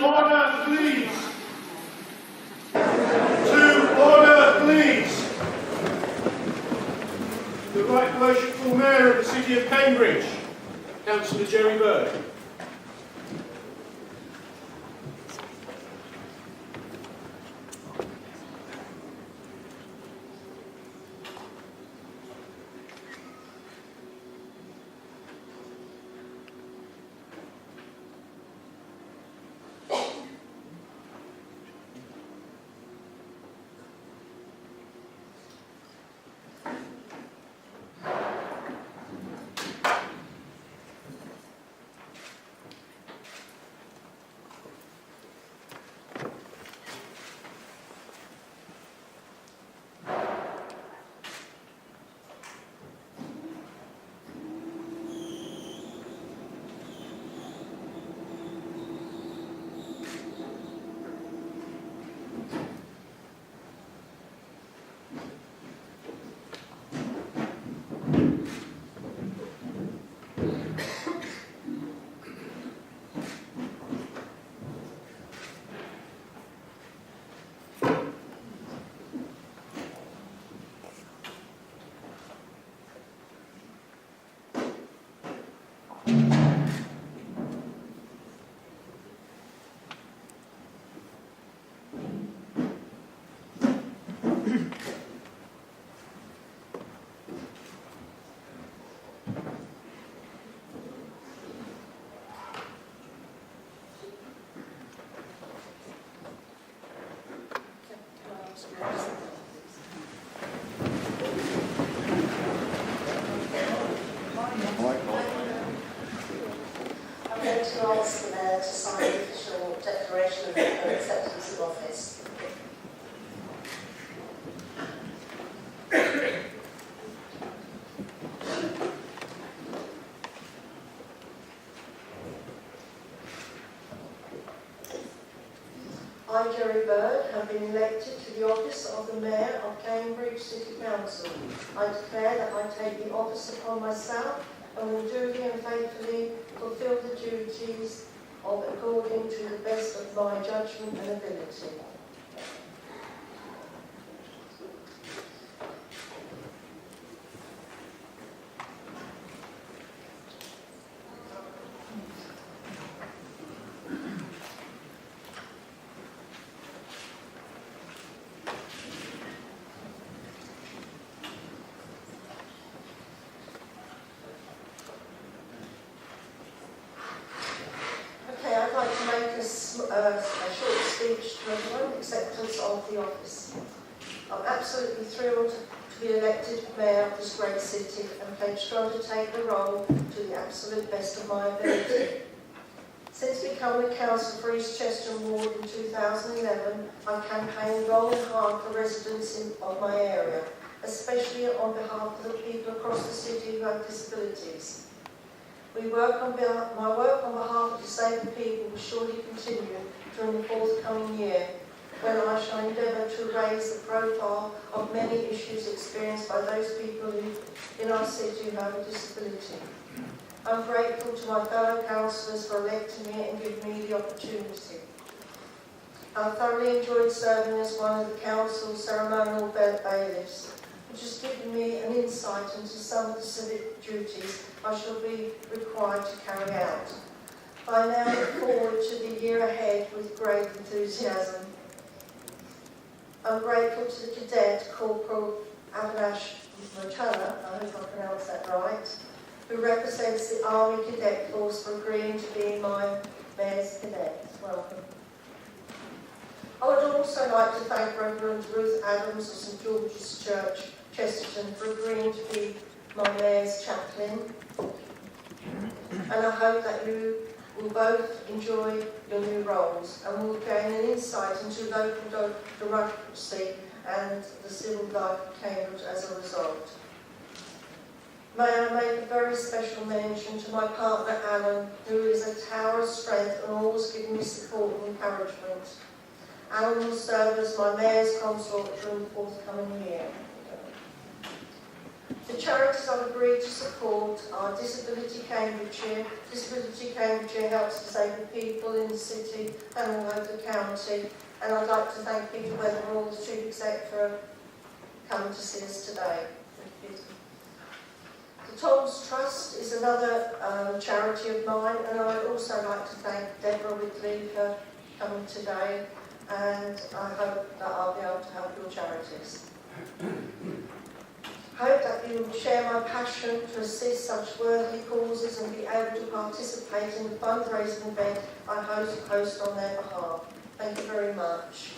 order, please. To order, please. The Right Worshipful Mayor of the City of Cambridge, Cllr Gerri Bird. I'm going to ask the Mayor to sign the official declaration of her acceptance of office. I, Gerri Bird, have been elected to the office of the Mayor of Cambridge City Council. I declare that I take the office upon myself and will duly and faithfully fulfil the duties of according to the best of my judgment and ability. I'd like to make a short speech to everyone, acceptance of the office. I'm absolutely thrilled to be elected Mayor of this great city and pledged to undertake the role to the absolute best of my ability. Since becoming Councillor for East Chester Ward in 2011, I've campaigned long and hard for residents of my area, especially on behalf of the people across the city who have disabilities. My work on behalf of disabled people will surely continue during the forthcoming year, when I shall endeavour to raise the profile of many issues experienced by those people in our city who have a disability. I'm grateful to my fellow councillors for electing me and giving me the opportunity. I thoroughly enjoyed serving as one of the council's ceremonial bailiffs, which has given me an insight into some of the civic duties I shall be required to carry out. I now look forward to the year ahead with great enthusiasm. I'm grateful to the cadet, Corporal Avinash Mutala, I hope I pronounced that right, who represents the Army Cadet Force, for agreeing to be my Mayor's cadet. Welcome. I would also like to thank Reverend Ruth Adams of St George's Church, Chesterton, for agreeing to be my Mayor's chaplain. And I hope that you will both enjoy your new roles and will gain an insight into local democracy and the civil life of Cambridge as a result. May I make a very special mention to my partner Alan, who is a tower of strength and always giving me support and encouragement. Alan will serve as my Mayor's consort during the forthcoming year. The charities I've agreed to support are Disability Cambridgeshire. Disability Cambridgeshire helps disabled people in the city and all over the county. And I'd like to thank Peter Weatherall, the Chief Exec, for coming to see us today. Thank you. The Toms Trust is another charity of mine, and I'd also like to thank Deborah Whitley for coming today, and I hope that I'll be able to help your charities. I hope that you will share my passion to assist such worthy causes and be able to participate in the fundraising event I host on their behalf. Thank you very much.